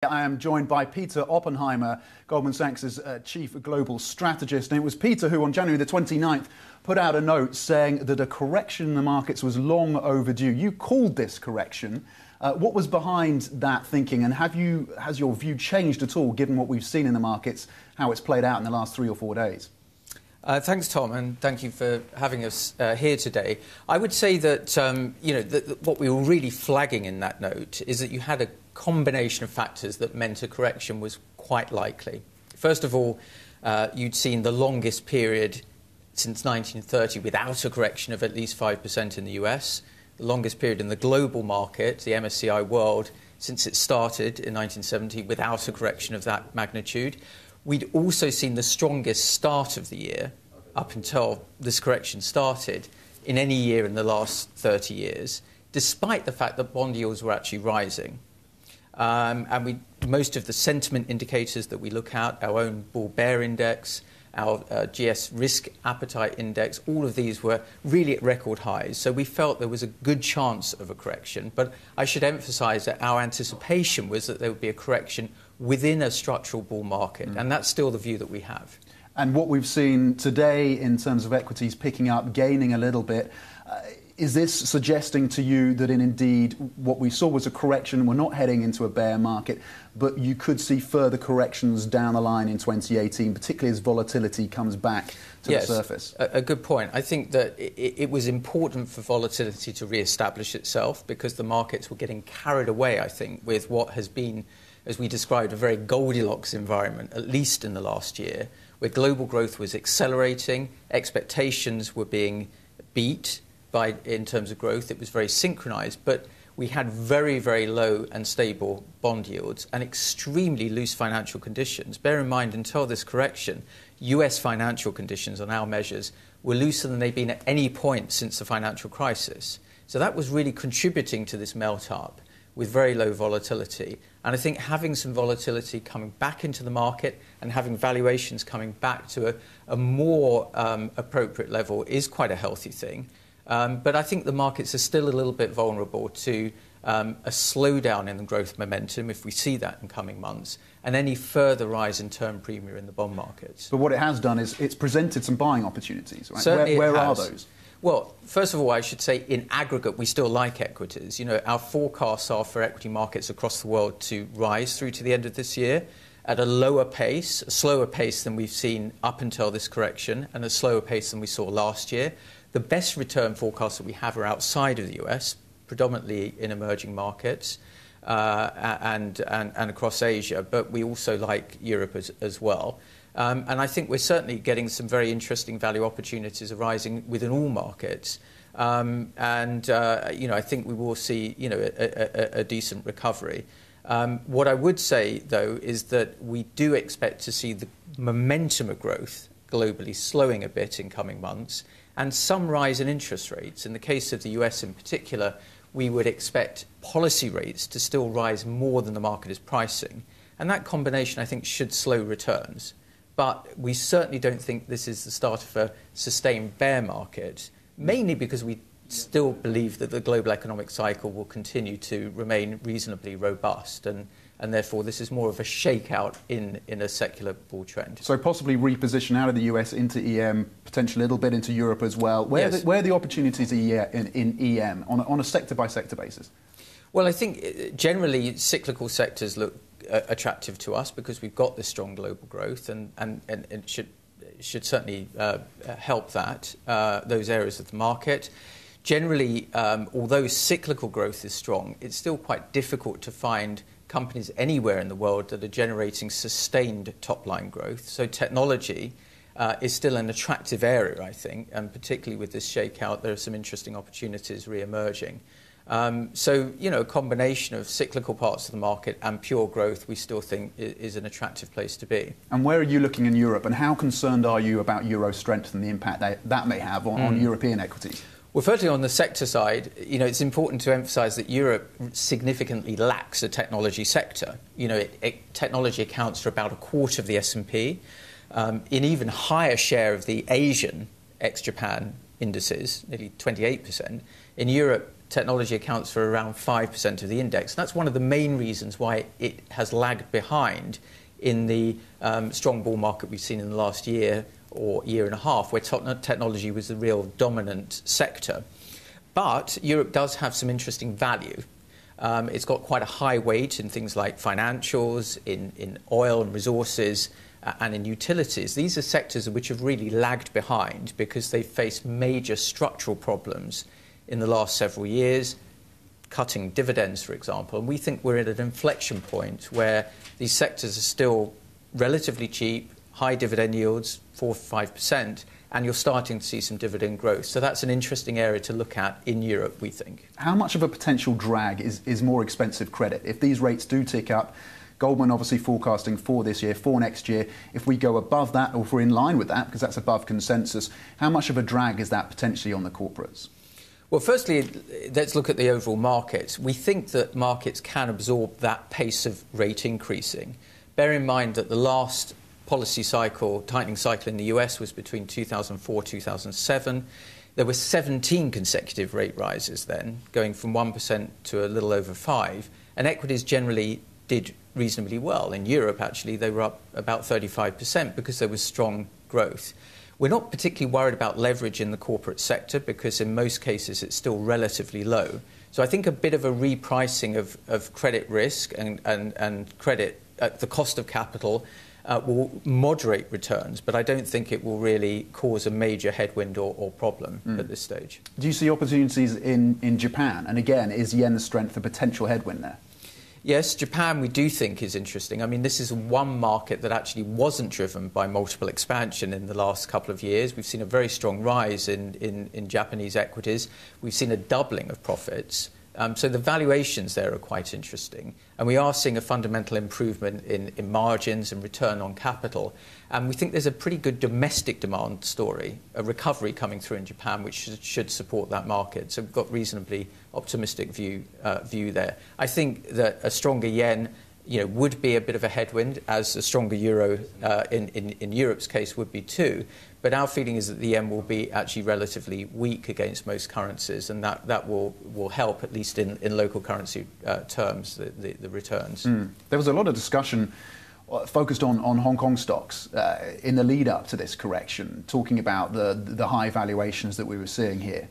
I am joined by Peter Oppenheimer, Goldman Sachs' chief global strategist. And it was Peter who, on January the 29th, put out a note saying that a correction in the markets was long overdue. You called this correction. What was behind that thinking? And has your view changed at all, given what we've seen in the markets, how it's played out in the last 3 or 4 days? Thanks, Tom, and thank you for having us here today. I would say that what we were really flagging in that note is that you had a combination of factors that meant a correction was quite likely. First of all, you'd seen the longest period since 1930 without a correction of at least 5% in the US, the longest period in the global market, the MSCI World, since it started in 1970 without a correction of that magnitude. We'd also seen the strongest start of the year up until this correction started in any year in the last 30 years, despite the fact that bond yields were actually rising. And most of the sentiment indicators that we look at, our own bull-bear index, our GS risk appetite index, all of these were really at record highs. So we felt there was a good chance of a correction. But I should emphasize that our anticipation was that there would be a correction within a structural bull market. And that's still the view that we have. And what we've seen today in terms of equities picking up, gaining a little bit, is this suggesting to you that indeed what we saw was a correction, we're not heading into a bear market, but you could see further corrections down the line in 2018, particularly as volatility comes back to the surface? A good point. I think that it was important for volatility to re-establish itself because the markets were getting carried away, I think, with what has been, as we described, a very Goldilocks environment, at least in the last year, where global growth was accelerating, expectations were being beat in terms of growth. It was very synchronized, but we had very, very low and stable bond yields and extremely loose financial conditions. Bear in mind, until this correction, US financial conditions on our measures were looser than they've been at any point since the financial crisis. So that was really contributing to this melt-up with very low volatility. And I think having some volatility coming back into the market and having valuations coming back to a more appropriate level is quite a healthy thing. But I think the markets are still a little bit vulnerable to a slowdown in the growth momentum, if we see that in coming months, and any further rise in term premium in the bond markets. But what it has done is it's presented some buying opportunities, right? Certainly Where are those? Well, first of all, I should say in aggregate, we still like equities. You know, our forecasts are for equity markets across the world to rise through to the end of this year at a lower pace, a slower pace than we've seen up until this correction, and a slower pace than we saw last year. The best return forecasts that we have are outside of the US, predominantly in emerging markets and across Asia, but we also like Europe as well. And I think we're certainly getting some very interesting value opportunities arising within all markets. I think we will see, a decent recovery. What I would say, though, is that we do expect to see the momentum of growth globally slowing a bit in coming months and some rise in interest rates. In the case of the US in particular, we would expect policy rates to still rise more than the market is pricing. And that combination, I think, should slow returns. But we certainly don't think this is the start of a sustained bear market, mainly because we still believe that the global economic cycle will continue to remain reasonably robust. And therefore, this is more of a shakeout in a secular bull trend. So possibly reposition out of the US into EM, potentially a little bit into Europe as well. Where are the opportunities in EM on a sector-by-sector basis? Well, I think generally cyclical sectors look attractive to us because we've got this strong global growth and it should certainly help those areas of the market. Generally, although cyclical growth is strong, it's still quite difficult to find companies anywhere in the world that are generating sustained top-line growth. So technology is still an attractive area, I think, and particularly with this shakeout, there are some interesting opportunities re-emerging. A combination of cyclical parts of the market and pure growth we still think is an attractive place to be. And where are you looking in Europe, and how concerned are you about euro strength and the impact that may have on European equities? Well, firstly, on the sector side, it's important to emphasise that Europe significantly lacks a technology sector. Technology accounts for about a quarter of the S&P, an even higher share of the Asian ex-Japan indices, nearly 28%. In Europe, technology accounts for around 5% of the index. And that's one of the main reasons why it has lagged behind in the strong bull market we've seen in the last year or year and a half, where technology was the real dominant sector. But Europe does have some interesting value. It's got quite a high weight in things like financials, in oil and resources, and in utilities. These are sectors which have really lagged behind because they've faced major structural problems in the last several years, cutting dividends, for example. And we think we're at an inflection point where these sectors are still relatively cheap, high dividend yields, 4 to 5%, and you're starting to see some dividend growth. So that's an interesting area to look at in Europe, we think. How much of a potential drag is more expensive credit? If these rates do tick up, Goldman obviously forecasting for this year, for next year, if we go above that or if we're in line with that, because that's above consensus, how much of a drag is that potentially on the corporates? Well, firstly, let's look at the overall markets. We think that markets can absorb that pace of rate increasing. Bear in mind that the last policy cycle, tightening cycle in the US was between 2004 and 2007. There were 17 consecutive rate rises then, going from 1% to a little over 5%. And equities generally did reasonably well. In Europe, actually, they were up about 35% because there was strong growth. We're not particularly worried about leverage in the corporate sector because in most cases it's still relatively low. So I think a bit of a repricing of credit risk and credit at the cost of capital will moderate returns, but I don't think it will really cause a major headwind or problem at this stage. Do you see opportunities in Japan? And again, is yen's strength a potential headwind there? Yes, Japan we do think is interesting. I mean, this is one market that actually wasn't driven by multiple expansion in the last couple of years. We've seen a very strong rise in Japanese equities. We've seen a doubling of profits. So the valuations there are quite interesting. And we are seeing a fundamental improvement in margins and return on capital. And we think there's a pretty good domestic demand story, a recovery coming through in Japan, which should support that market. So we've got reasonably optimistic view there. I think that a stronger yen would be a bit of a headwind, as a stronger euro in Europe's case would be too. But our feeling is that the yen will be actually relatively weak against most currencies, and that will help, at least in local currency terms, the returns. There was a lot of discussion focused on Hong Kong stocks in the lead up to this correction, talking about the high valuations that we were seeing here.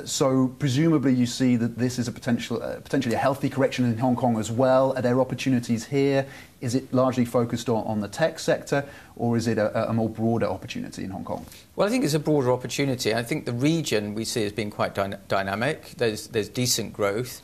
So presumably you see that this is a potentially a healthy correction in Hong Kong as well. Are there opportunities here? Is it largely focused on the tech sector, or is it a more broader opportunity in Hong Kong? Well, I think it's a broader opportunity. I think the region we see as being quite dynamic. There's decent growth.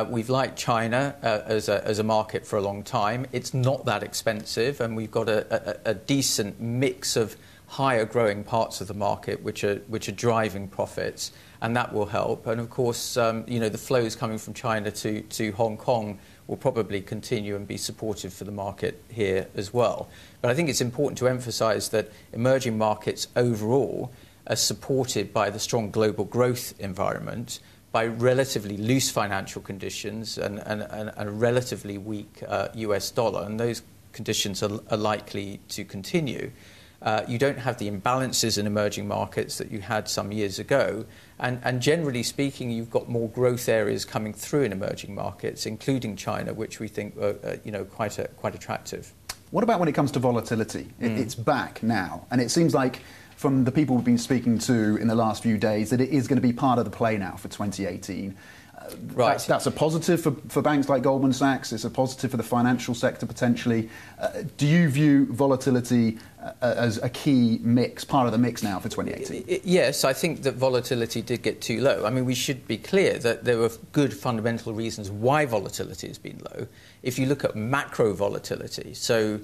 We've liked China as a market for a long time. It's not that expensive, and we've got a decent mix of higher growing parts of the market which are driving profits, and that will help. And of course, the flows coming from China to Hong Kong will probably continue and be supportive for the market here as well. But I think it's important to emphasize that emerging markets overall are supported by the strong global growth environment, by relatively loose financial conditions and a relatively weak US dollar, and those conditions are likely to continue. You don't have the imbalances in emerging markets that you had some years ago. And generally speaking, you've got more growth areas coming through in emerging markets, including China, which we think are quite attractive. What about when it comes to volatility? It's back now. And it seems like from the people we've been speaking to in the last few days that it is going to be part of the play now for 2018. Right. That's a positive for banks like Goldman Sachs. It's a positive for the financial sector potentially. Do you view volatility as a key mix, part of the mix now for 2018? Yes, I think that volatility did get too low. I mean, we should be clear that there were good fundamental reasons why volatility has been low. If you look at macro volatility, so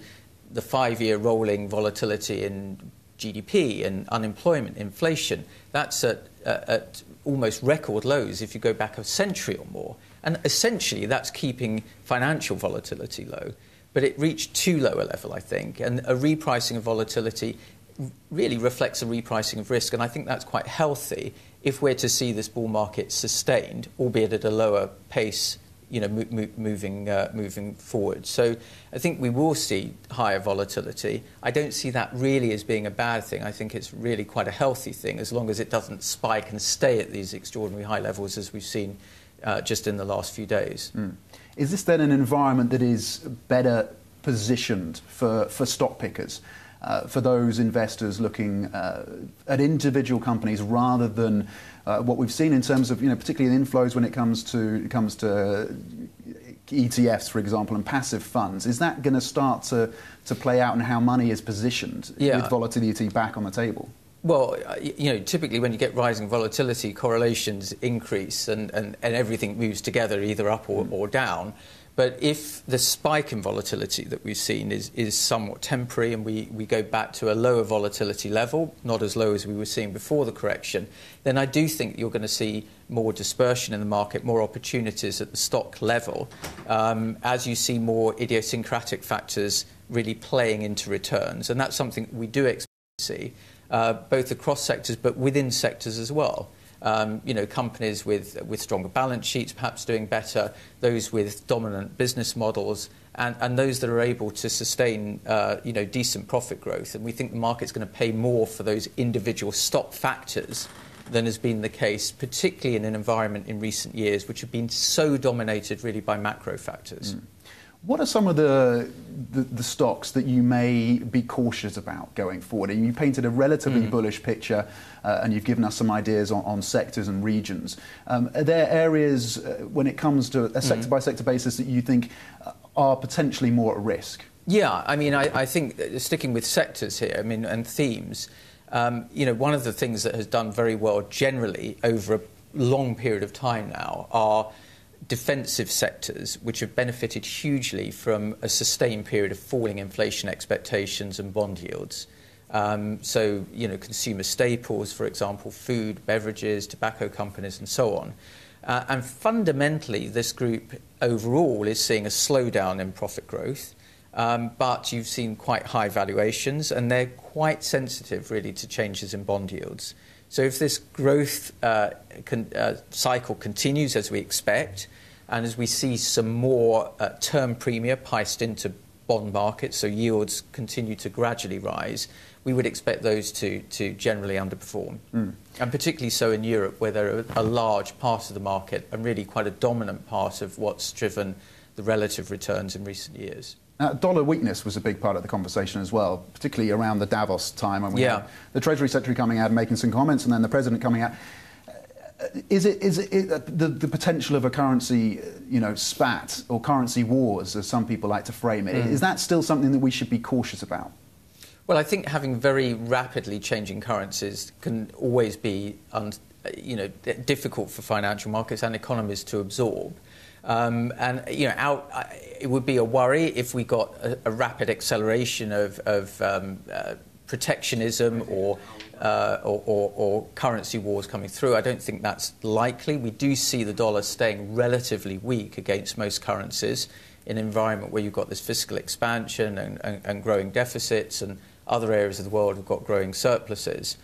the 5-year rolling volatility in GDP and unemployment, inflation, that's at almost record lows if you go back a century or more. And essentially that's keeping financial volatility low. But it reached too low a level, I think. And a repricing of volatility really reflects a repricing of risk. And I think that's quite healthy if we're to see this bull market sustained, albeit at a lower pace moving forward. So I think we will see higher volatility. I don't see that really as being a bad thing. I think it's really quite a healthy thing, as long as it doesn't spike and stay at these extraordinary high levels as we've seen just in the last few days. Is this then an environment that is better positioned for stock pickers, for those investors looking at individual companies rather than what we've seen in terms of, particularly in inflows when it comes to ETFs, for example, and passive funds? Is that going to start to play out in how money is positioned with volatility back on the table? Well, typically when you get rising volatility, correlations increase and everything moves together, either up or down. But if the spike in volatility that we've seen is somewhat temporary and we go back to a lower volatility level, not as low as we were seeing before the correction, then I do think you're going to see more dispersion in the market, more opportunities at the stock level, as you see more idiosyncratic factors really playing into returns. And that's something we do expect to see, both across sectors but within sectors as well. Companies with stronger balance sheets perhaps doing better, those with dominant business models, and those that are able to sustain, decent profit growth. And we think the market's going to pay more for those individual stock factors than has been the case, particularly in an environment in recent years, which have been so dominated really by macro factors. What are some of the stocks that you may be cautious about going forward? You painted a relatively bullish picture and you've given us some ideas on sectors and regions. Are there areas when it comes to a sector-by-sector basis that you think are potentially more at risk? Yeah, I think sticking with sectors here, and themes, one of the things that has done very well generally over a long period of time now are defensive sectors, which have benefited hugely from a sustained period of falling inflation expectations and bond yields. Consumer staples, for example, food, beverages, tobacco companies, and so on. And fundamentally, this group overall is seeing a slowdown in profit growth, but you've seen quite high valuations, and they're quite sensitive, really, to changes in bond yields. So if this growth cycle continues as we expect, and as we see some more term premia priced into bond markets, so yields continue to gradually rise, we would expect those to generally underperform. And particularly so in Europe, where they're a large part of the market and really quite a dominant part of what's driven the relative returns in recent years. Dollar weakness was a big part of the conversation as well, particularly around the Davos time when we had the Treasury Secretary coming out and making some comments and then the President coming out. Is it the potential of a currency, spat or currency wars, as some people like to frame it? Is that still something that we should be cautious about? Well, I think having very rapidly changing currencies can always be difficult for financial markets and economies to absorb. It would be a worry if we got a rapid acceleration of protectionism or currency wars coming through. I don't think that's likely. We do see the dollar staying relatively weak against most currencies in an environment where you've got this fiscal expansion and growing deficits, and other areas of the world have got growing surpluses.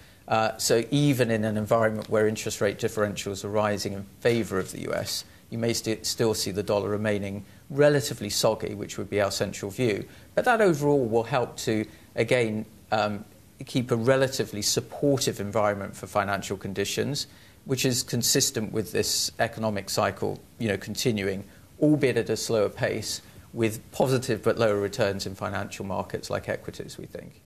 So even in an environment where interest rate differentials are rising in favour of the US, you may still see the dollar remaining relatively soggy, which would be our central view. But that overall will help to, again, keep a relatively supportive environment for financial conditions, which is consistent with this economic cycle, continuing, albeit at a slower pace, with positive but lower returns in financial markets like equities, we think.